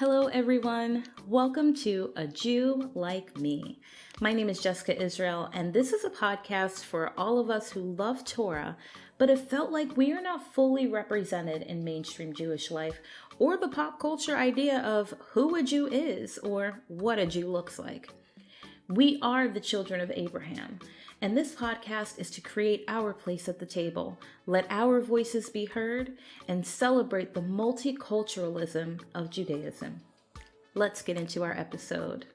Hello everyone, welcome to A Jew Like Me. My name is Jessica Israel, and this is a podcast for all of us who love Torah, but have felt like we are not fully represented in mainstream Jewish life or the pop culture idea of who a Jew is or what a Jew looks like. We are the children of Abraham, and this podcast is to create our place at the table, let our voices be heard, and celebrate the multiculturalism of Judaism. Let's get into our episode.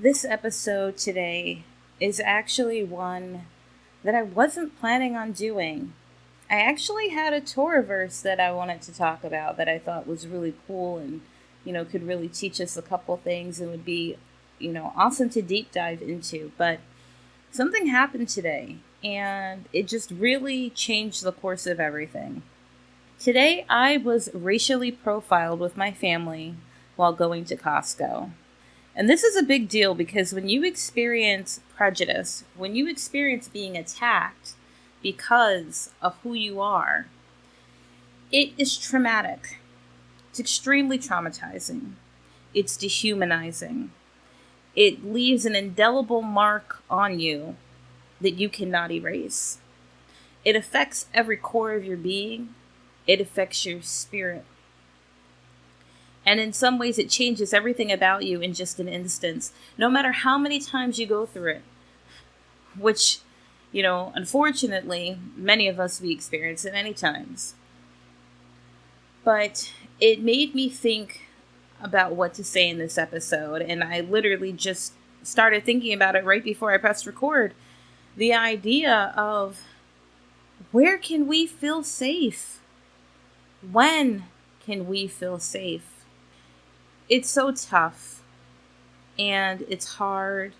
This episode today is actually one that I wasn't planning on doing. I actually had a Torah verse that I wanted to talk about that I thought was really cool and, could really teach us a couple things and would be, awesome to deep dive into. But something happened today and it just really changed the course of everything. Today, I was racially profiled with my family while going to Costco. And this is a big deal because when you experience prejudice, when you experience being attacked because of who you are, it is traumatic. It's extremely traumatizing. It's dehumanizing. It leaves an indelible mark on you that you cannot erase. It affects every core of your being. It affects your spirit. And in some ways, it changes everything about you in just an instance, no matter how many times you go through it, which, unfortunately, many of us, we experience it many times. But it made me think about what to say in this episode, and I literally just started thinking about it right before I pressed record. The idea of where can we feel safe? When can we feel safe? It's so tough, and it's hard,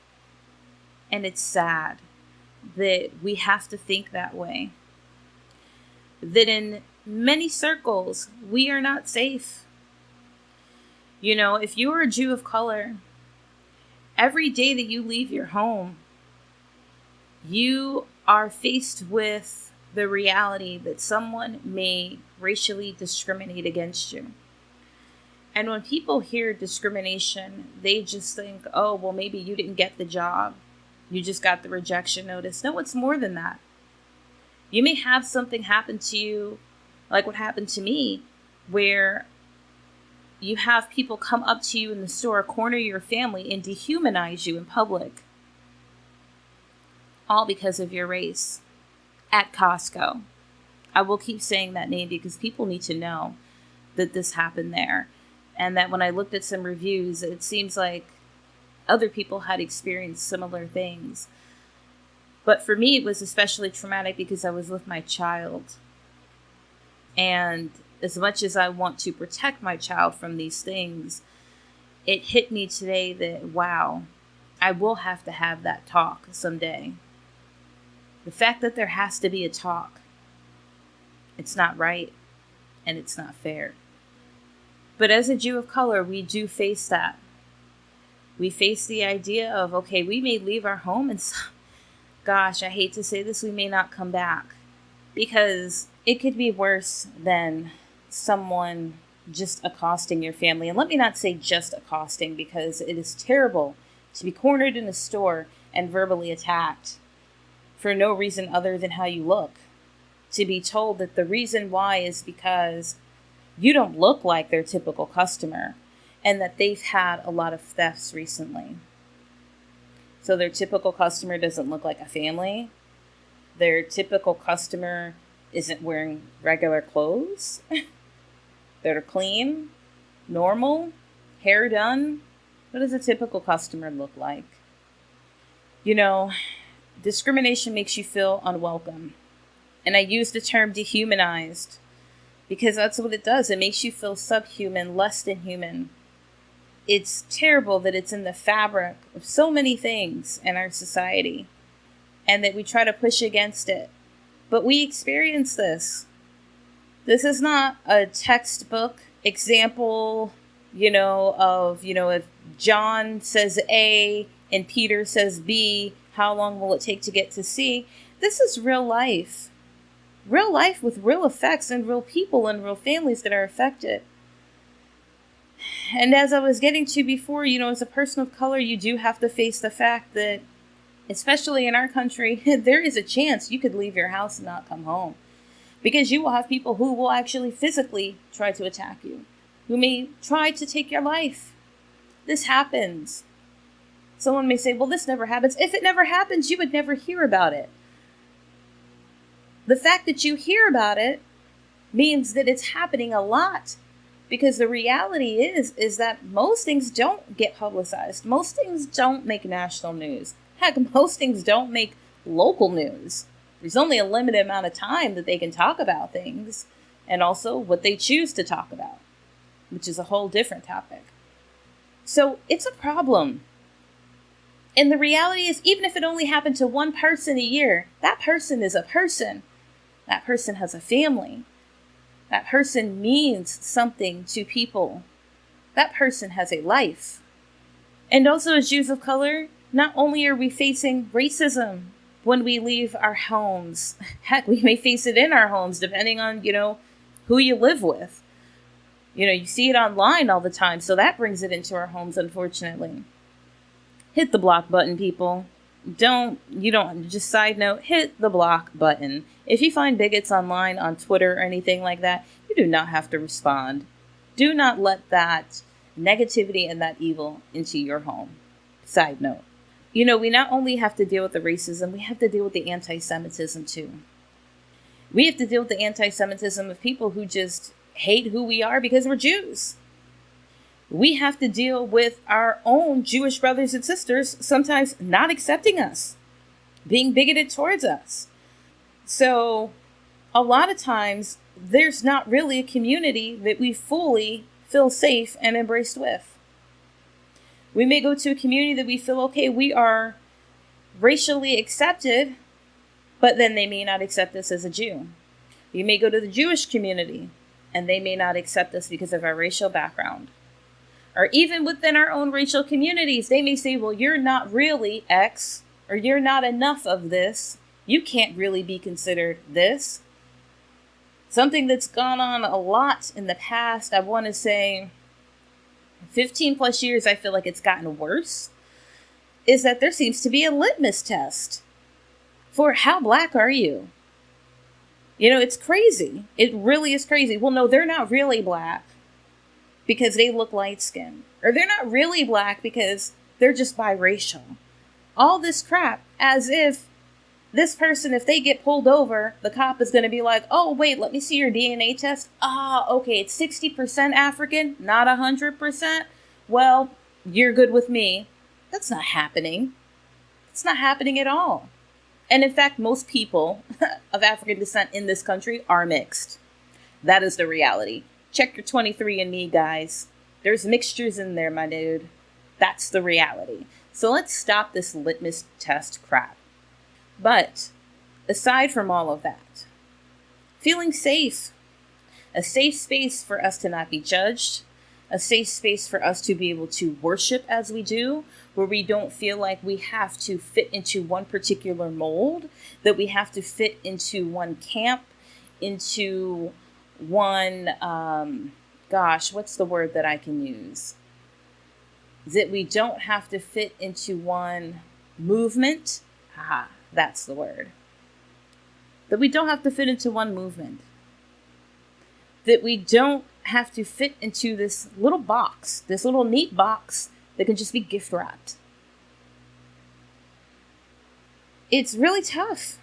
and it's sad that we have to think that way. That in many circles, we are not safe. If you are a Jew of color, every day that you leave your home, you are faced with the reality that someone may racially discriminate against you. And when people hear discrimination, they just think, oh, well, maybe you didn't get the job. You just got the rejection notice. No, it's more than that. You may have something happen to you, like what happened to me, where you have people come up to you in the store, corner your family, and dehumanize you in public. All because of your race. At Costco. I will keep saying that name because people need to know that this happened there. And that when I looked at some reviews, it seems like other people had experienced similar things. But for me, it was especially traumatic because I was with my child. And as much as I want to protect my child from these things, it hit me today that, wow, I will have to have that talk someday. The fact that there has to be a talk, it's not right and it's not fair. But as a Jew of color, we do face that. We face the idea of, okay, we may leave our home and, gosh, I hate to say this, we may not come back. Because it could be worse than someone just accosting your family. And let me not say just accosting, because it is terrible to be cornered in a store and verbally attacked for no reason other than how you look. To be told that the reason why is because you don't look like their typical customer, and that they've had a lot of thefts recently. So their typical customer doesn't look like a family. Their typical customer isn't wearing regular clothes. They're clean, normal, hair done. What does a typical customer look like? Discrimination makes you feel unwelcome. And I use the term dehumanized because that's what it does. It makes you feel subhuman, less than human. It's terrible that it's in the fabric of so many things in our society and that we try to push against it. But we experience this. This is not a textbook example, if John says A And Peter says, B, how long will it take to get to C? This is real life. Real life with real effects and real people and real families that are affected. And as I was getting to before, as a person of color, you do have to face the fact that, especially in our country, there is a chance you could leave your house and not come home. Because you will have people who will actually physically try to attack you, who may try to take your life. This happens. Someone may say, well, this never happens. If it never happens, you would never hear about it. The fact that you hear about it means that it's happening a lot. Because the reality is that most things don't get publicized. Most things don't make national news. Heck, most things don't make local news. There's only a limited amount of time that they can talk about things, and also what they choose to talk about, which is a whole different topic. So it's a problem. And the reality is, even if it only happened to one person a year, that person is a person. That person has a family. That person means something to people. That person has a life. And also, as Jews of color, not only are we facing racism when we leave our homes, heck, we may face it in our homes, depending on, who you live with. You see it online all the time, so that brings it into our homes, unfortunately. Hit the block button, people. Just side note, hit the block button. If you find bigots online, on Twitter or anything like that, you do not have to respond. Do not let that negativity and that evil into your home. Side note. We not only have to deal with the racism, we have to deal with the anti-Semitism too. We have to deal with the anti-Semitism of people who just hate who we are because we're Jews. We have to deal with our own Jewish brothers and sisters sometimes not accepting us, being bigoted towards us. So a lot of times there's not really a community that we fully feel safe and embraced with. We may go to a community that we feel, okay, we are racially accepted, but then they may not accept us as a Jew. We may go to the Jewish community and they may not accept us because of our racial background. Or even within our own racial communities, they may say, well, you're not really X, or you're not enough of this. You can't really be considered this. Something that's gone on a lot in the past, I want to say 15 plus years, I feel like it's gotten worse, is that there seems to be a litmus test for how black are you? It's crazy. It really is crazy. Well, no, they're not really black because they look light-skinned. Or they're not really black because they're just biracial. All this crap, as if this person, if they get pulled over, the cop is going to be like, oh, wait, let me see your DNA test. Okay, it's 60% African, not 100%. Well, you're good with me. That's not happening. It's not happening at all. And in fact, most people of African descent in this country are mixed. That is the reality. Check your 23andMe, guys. There's mixtures in there, my dude. That's the reality. So let's stop this litmus test crap. But aside from all of that, feeling safe, a safe space for us to not be judged, a safe space for us to be able to worship as we do, where we don't feel like we have to fit into one particular mold, that we have to fit into one camp, into one, what's the word that I can use? That we don't have to fit into one movement. That's the word. That we don't have to fit into one movement. That we don't have to fit into this little box, this little neat box that can just be gift wrapped. It's really tough.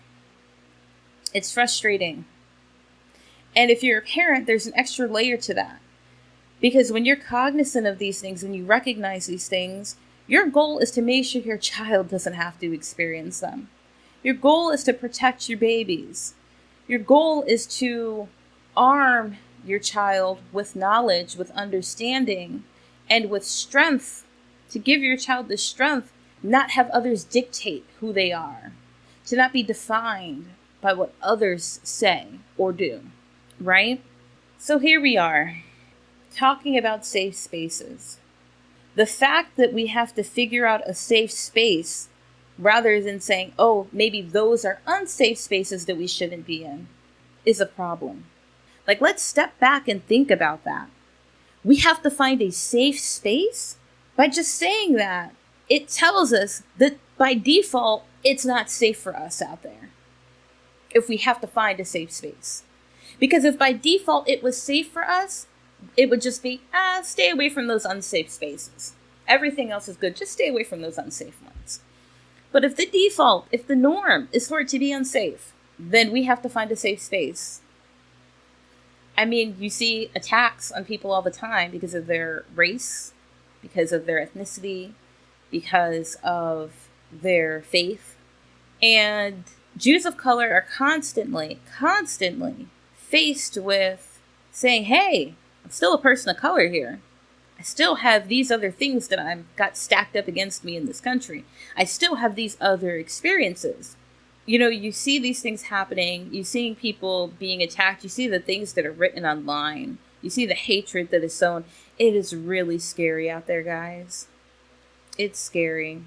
It's frustrating. And if you're a parent, there's an extra layer to that. Because when you're cognizant of these things, when you recognize these things, your goal is to make sure your child doesn't have to experience them. Your goal is to protect your babies. Your goal is to arm your child with knowledge, with understanding, and with strength, to give your child the strength, not have others dictate who they are, to not be defined by what others say or do, right? So here we are, talking about safe spaces. The fact that we have to figure out a safe space rather than saying, oh, maybe those are unsafe spaces that we shouldn't be in, is a problem. Like, let's step back and think about that. We have to find a safe space? By just saying that, it tells us that by default, it's not safe for us out there. If we have to find a safe space. Because if by default it was safe for us, it would just be, stay away from those unsafe spaces. Everything else is good. Just stay away from those unsafe ones. But if the default, if the norm is for it to be unsafe, then we have to find a safe space. I mean, you see attacks on people all the time because of their race, because of their ethnicity, because of their faith. And Jews of color are constantly faced with saying, hey, I'm still a person of color here. I still have these other things that I've got stacked up against me in this country. I still have these other experiences. You know, you see these things happening. You see people being attacked. You see the things that are written online. You see the hatred that is sown. It is really scary out there, guys. It's scary.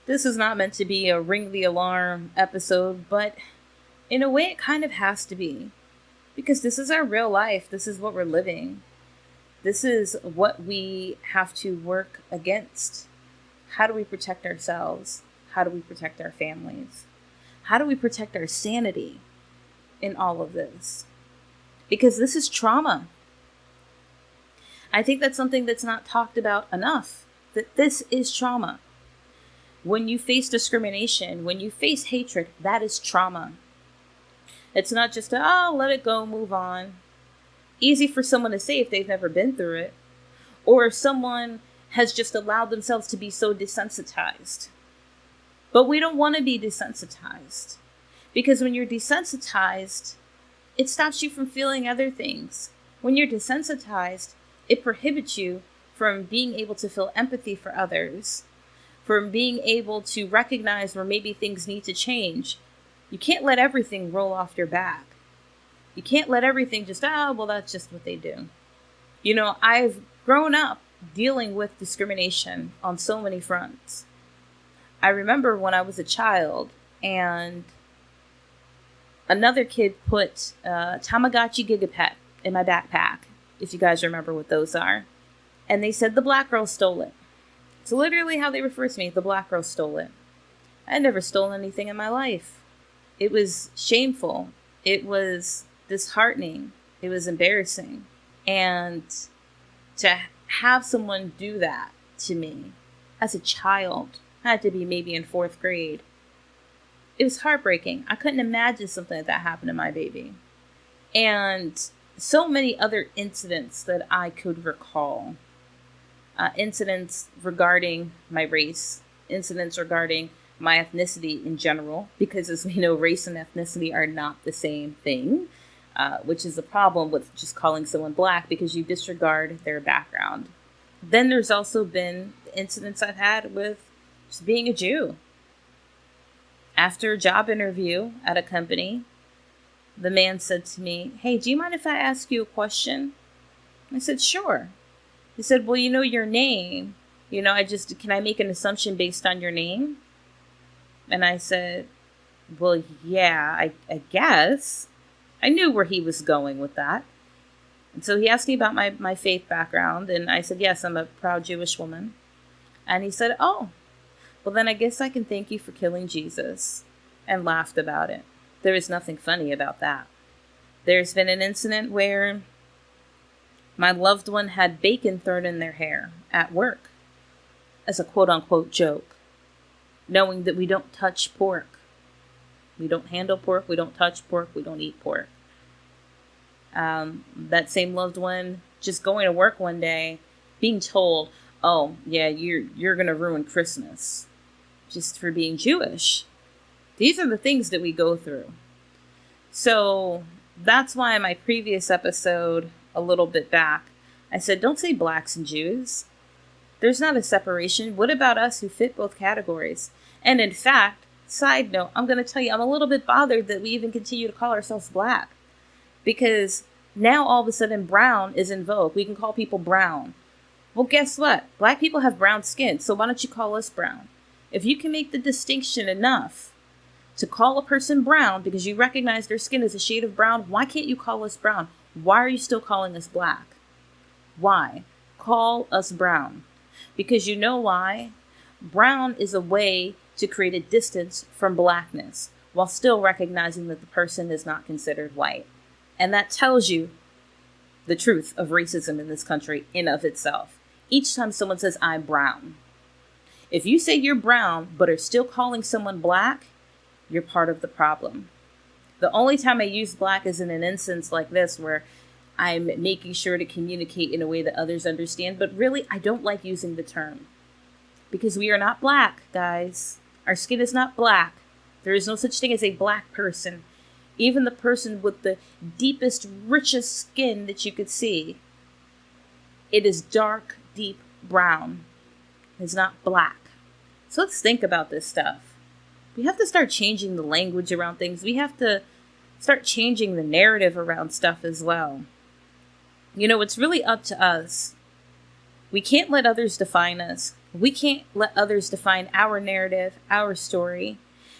This is not meant to be a ring the alarm episode, but in a way it kind of has to be. Because this is our real life. This is what we're living. This is what we have to work against. How do we protect ourselves? How do we protect our families? How do we protect our sanity in all of this? Because this is trauma. I think that's something that's not talked about enough. That this is trauma. When you face discrimination, when you face hatred, that is trauma. It's not just, let it go, move on. Easy for someone to say if they've never been through it. Or if someone has just allowed themselves to be so desensitized. But we don't want to be desensitized. Because when you're desensitized, it stops you from feeling other things. When you're desensitized, it prohibits you from being able to feel empathy for others. From being able to recognize where maybe things need to change. You can't let everything roll off your back. You can't let everything just, that's just what they do. You know, I've grown up dealing with discrimination on so many fronts. I remember when I was a child and another kid put Tamagotchi Gigapet in my backpack, if you guys remember what those are. And they said the black girl stole it. It's literally how they refer to me, the black girl stole it. I had never stolen anything in my life. It was shameful. It was disheartening. It was embarrassing. And to have someone do that to me as a child, I had to be maybe in 4th grade. It was heartbreaking. I couldn't imagine something like that happen to my baby. And so many other incidents that I could recall. Incidents regarding my race. Incidents regarding my ethnicity in general. Because as we know, race and ethnicity are not the same thing. Which is a problem with just calling someone black because you disregard their background. Then there's also been incidents I've had with just being a Jew. After a job interview at a company, the man said to me, hey, do you mind if I ask you a question? I said, sure. He said, well, you know your name. Can I make an assumption based on your name? And I said, well, yeah, I guess. I knew where he was going with that. And so he asked me about my faith background. And I said, yes, I'm a proud Jewish woman. And he said, oh, well, then I guess I can thank you for killing Jesus. And laughed about it. There is nothing funny about that. There's been an incident where my loved one had bacon thrown in their hair at work as a quote-unquote joke, knowing that we don't touch pork. We don't handle pork, we don't touch pork, we don't eat pork. That same loved one just going to work one day, being told, oh, yeah, you're going to ruin Christmas just for being Jewish. These are the things that we go through. So that's why in my previous episode, a little bit back, I said, don't say blacks and Jews. There's not a separation. What about us who fit both categories? And in fact, side note, I'm going to tell you, I'm a little bit bothered that we even continue to call ourselves black. Because now all of a sudden brown is in vogue. We can call people brown. Well, guess what? Black people have brown skin, so why don't you call us brown? If you can make the distinction enough to call a person brown because you recognize their skin is a shade of brown, why can't you call us brown? Why are you still calling us black? Why? Call us brown. Because you know why? Brown is a way to create a distance from blackness while still recognizing that the person is not considered white. And that tells you the truth of racism in this country in of itself. Each time someone says, I'm brown. If you say you're brown, but are still calling someone black, you're part of the problem. The only time I use black is in an instance like this where I'm making sure to communicate in a way that others understand. But really, I don't like using the term. Because we are not black, guys. Our skin is not black. There is no such thing as a black person. Even the person with the deepest, richest skin that you could see, it is dark, deep brown. It's not black. So let's think about this stuff. We have to start changing the language around things. We have to start changing the narrative around stuff as well. You know, it's really up to us. We can't let others define us. We can't let others define our narrative, our story.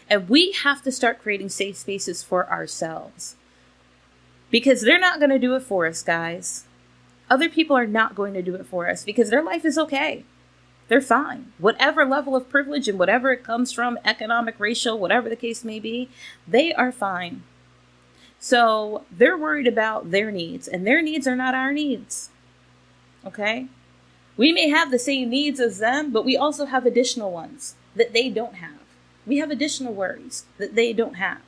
And we have to start creating safe spaces for ourselves. Because they're not going to do it for us, guys. Other people are not going to do it for us because their life is okay. They're fine. Whatever level of privilege and whatever it comes from, economic, racial, whatever the case may be, they are fine. So they're worried about their needs, and their needs are not our needs. Okay? We may have the same needs as them, but we also have additional ones that they don't have. We have additional worries that they don't have.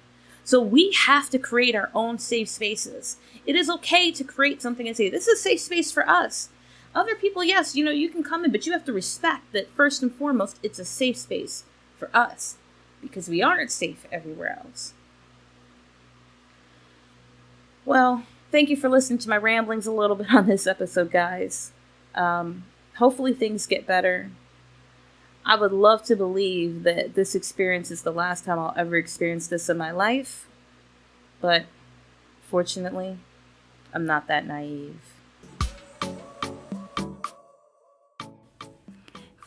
So we have to create our own safe spaces. It is okay to create something and say, this is a safe space for us. Other people, yes, you know, you can come in, but you have to respect that first and foremost, it's a safe space for us because we aren't safe everywhere else. Well, thank you for listening to my ramblings a little bit on this episode, guys. Hopefully things get better. I would love to believe that this experience is the last time I'll ever experience this in my life. But fortunately, I'm not that naive.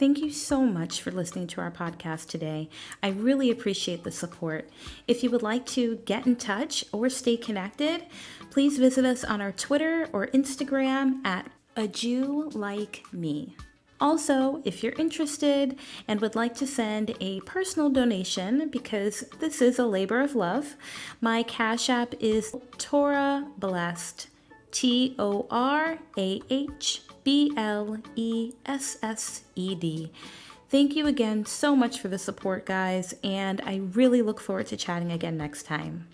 Thank you so much for listening to our podcast today. I really appreciate the support. If you would like to get in touch or stay connected, please visit us on our Twitter or Instagram at A Jew Like Me. Also, if you're interested and would like to send a personal donation, because this is a labor of love, my Cash App is Torah Blessed, TorahBlessed. Thank you again so much for the support, guys, and I really look forward to chatting again next time.